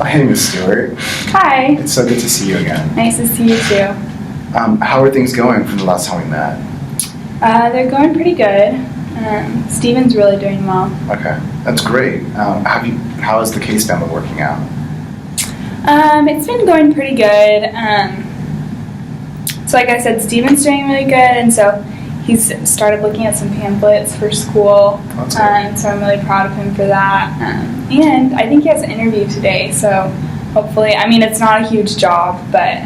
My name is Stuart. Hi. It's so good to see you again. Nice to see you too. How are things going from the last time we met? They're going pretty good. Steven's really doing well. Okay, that's great. How has the case been working out? It's been going pretty good. So like I said, Steven's doing really good, and so he's started looking at some pamphlets for school. That's good. So I'm really proud of him for that. And I think he has an interview today, so hopefully, I mean, it's not a huge job, but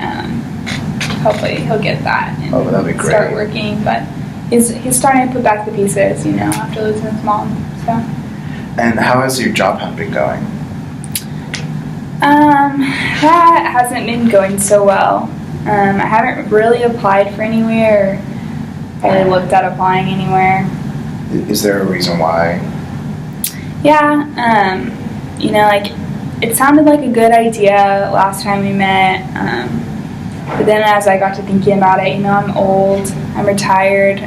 hopefully he'll get that and that'd be great. Start working. But he's starting to put back the pieces, after losing his mom. So. And how has your job hunt been going? That hasn't been going so well. I haven't really applied for anywhere or looked at applying anywhere. Is there a reason why? Yeah, it sounded like a good idea last time we met, but then as I got to thinking about it, I'm old, I'm retired,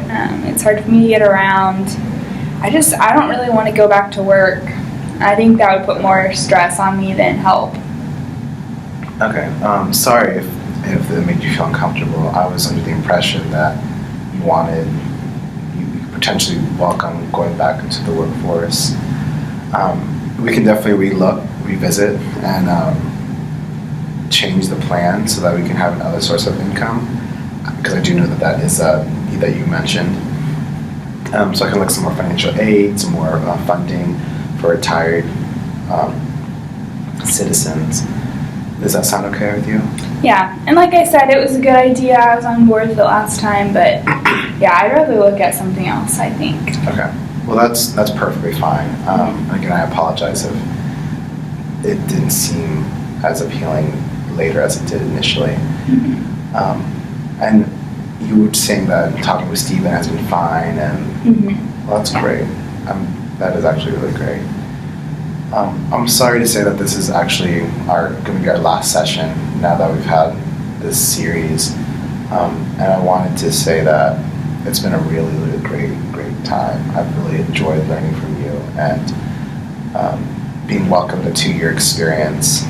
it's hard for me to get around. I don't really want to go back to work. I think that would put more stress on me than help. Okay, sorry if it made you feel uncomfortable. I was under the impression that you potentially welcome going back into the workforce. We can definitely revisit, and change the plan so that we can have another source of income, because I do know that is need that you mentioned. So I can look some more financial aid, some more funding for retired citizens. Does that sound okay with you? Yeah, and like I said, it was a good idea. I was on board with it last time, but yeah, I'd rather look at something else, I think. Okay. Well, that's perfectly fine. And again, I apologize if it didn't seem as appealing later as it did initially. Mm-hmm. And you were saying that talking with Steven has been fine, and well, that's great. That is actually really great. I'm sorry to say that this is actually going to be our last session now that we've had this series. And I wanted to say that it's been a really, really great time. I've really enjoyed learning from you and being welcomed to 2-year experience.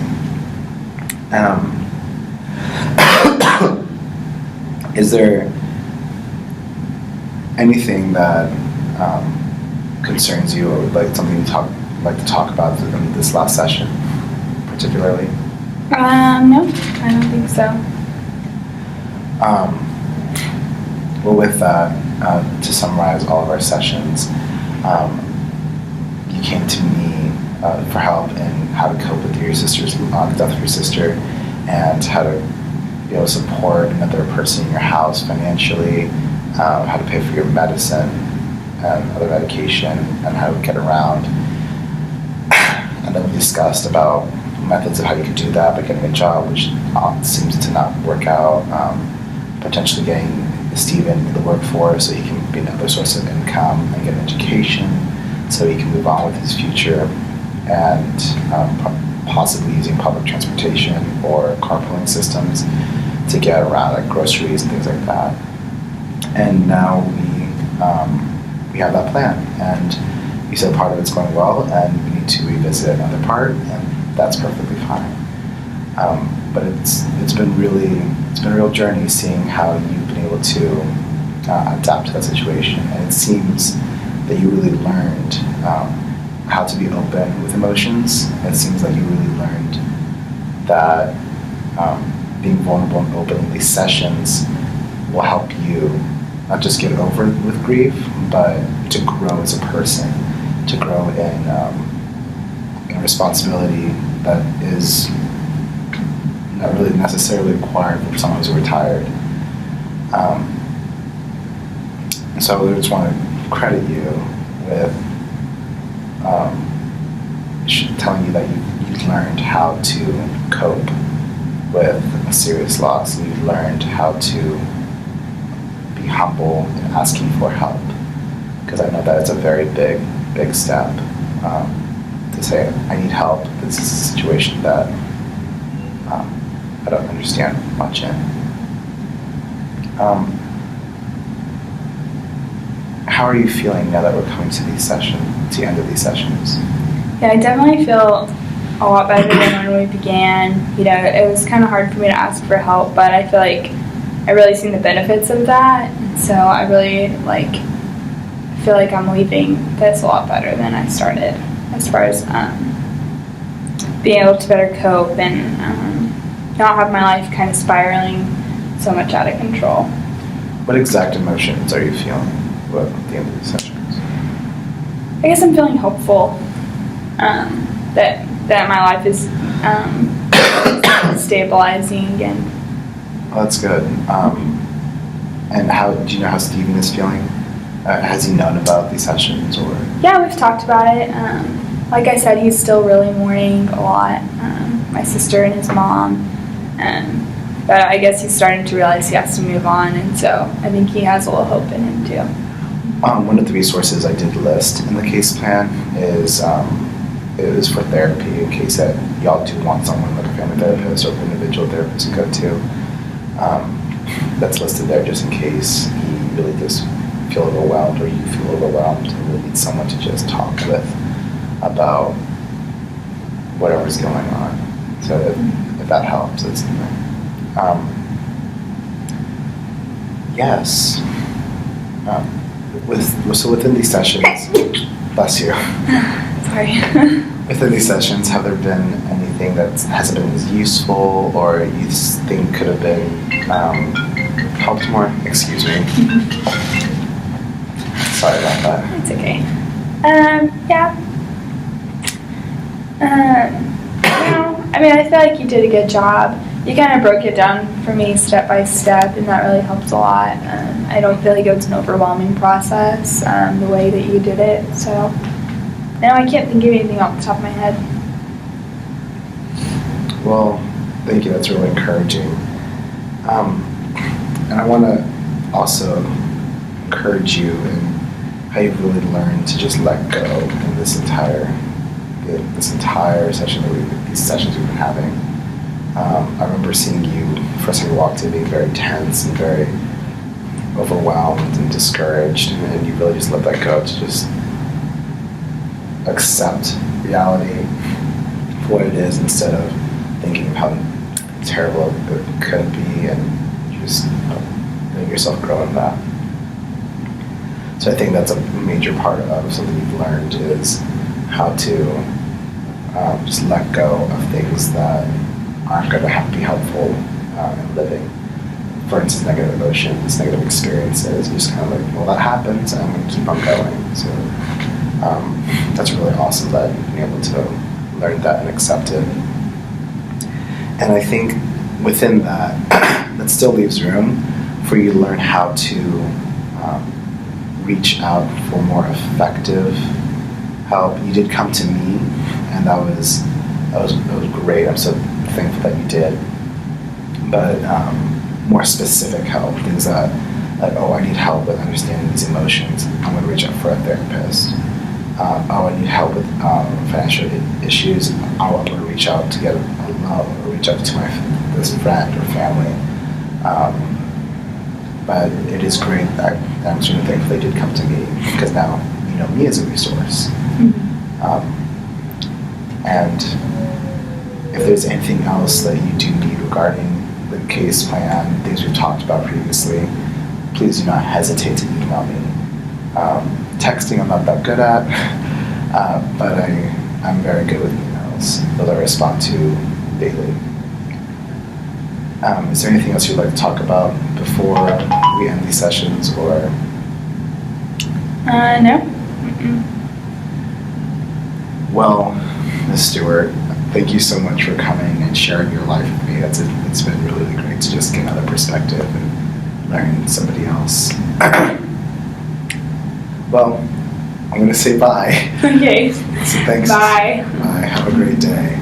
Is there anything that concerns you, or would like something to like to talk about in this last session, particularly? No, I don't think so. Well, with that, to summarize all of our sessions, you came to me for help in how to cope with your sister's the death of your sister, and how to support another person in your house financially, how to pay for your medicine and other medication, and how to get around. And then we discussed about methods of how you could do that by getting a job, which seems to not work out, potentially getting Steven in the workforce so he can be another source of income and get an education so he can move on with his future, and possibly using public transportation or carpooling systems to get around, like groceries and things like that. And now we have that plan, and you said part of it's going well, and we need to revisit another part, and that's perfectly fine. But it's been a real journey seeing how you've been able to adapt to that situation, and it seems that you really learned how to be open with emotions. It seems like you really learned that being vulnerable and open in these sessions will help you not just get over with grief, but to grow as a person, to grow in a responsibility that is not really necessarily required from someone who's retired. So I just want to credit you with telling you that you've learned how to cope with a serious loss. You've learned how to be humble in asking for help, because I know that it's a very big step to say, I need help. This is a situation that I don't understand much in. How are you feeling now that we're coming to the end of these sessions? Yeah, I definitely feel a lot better than when we began. You know, it was kind of hard for me to ask for help, but I feel like I really seen the benefits of that, and so I really feel like I'm leaving this a lot better than I started, as far as being able to better cope and not have my life kind of spiraling so much out of control. What exact emotions are you feeling at the end of these sessions? I guess I'm feeling hopeful that my life is stabilizing again. Well, that's good. And how do you know how Steven is feeling? Has he known about these sessions, or? Yeah, we've talked about it. Like I said, he's still really mourning a lot. My sister and his mom. But I guess he's starting to realize he has to move on, and so I think he has a little hope in him too. One of the resources I did list in the case plan is for therapy, in case that y'all do want someone like a family therapist or an individual therapist to go to. That's listed there just in case he really does feel overwhelmed, or you feel overwhelmed and really need someone to just talk with about whatever's going on. So if that helps, it's yes. So within these sessions, bless you. Sorry. Within these sessions, have there been anything that hasn't been as useful, or you think could have been helped more? Excuse me. Sorry about that. It's okay. Yeah. I mean, I feel like you did a good job. You kind of broke it down for me step by step, and that really helped a lot. I don't feel like it was an overwhelming process the way that you did it. So, no, I can't think of anything off the top of my head. Well, thank you. That's really encouraging. And I want to also encourage you in how you've really learned to just let go in this entire session these sessions we've been having. I remember seeing you first time you walked in being very tense and very overwhelmed and discouraged, and you really just let that go to just accept reality for what it is, instead of thinking of how terrible it could be, and just letting yourself grow in that. So I think that's a major part of something you've learned, is how to just let go of things that aren't going to be helpful in living. For instance, negative emotions, negative experiences. Just kind of like, well, that happens, and I'm going to keep on going. So that's really awesome that you've been able to learn that and accept it. And I think within that, that still leaves room for you to learn how to reach out for more effective help. You did come to me, and that was great. I'm so thankful that you did. But more specific help, things that, like, oh, I need help with understanding these emotions, I'm going to reach out for a therapist. Oh, I need help with financial issues, I'm going to reach out to get reach out to this friend or family. But it is great that I'm certainly thankful they did come to me, because now you know me as a resource. And if there's anything else that you do need regarding the case plan, things we've talked about previously, please do not hesitate to email me. Texting I'm not that good at, but I'm very good with emails. Those I respond to daily. Is there anything else you'd like to talk about before we end these sessions, or? No. Mm-mm. Well, Ms. Stewart, thank you so much for coming and sharing your life with me. It's been really great to just get another perspective and learn somebody else. Well, I'm going to say bye. Okay. So thanks. Bye. Bye. Have a great day.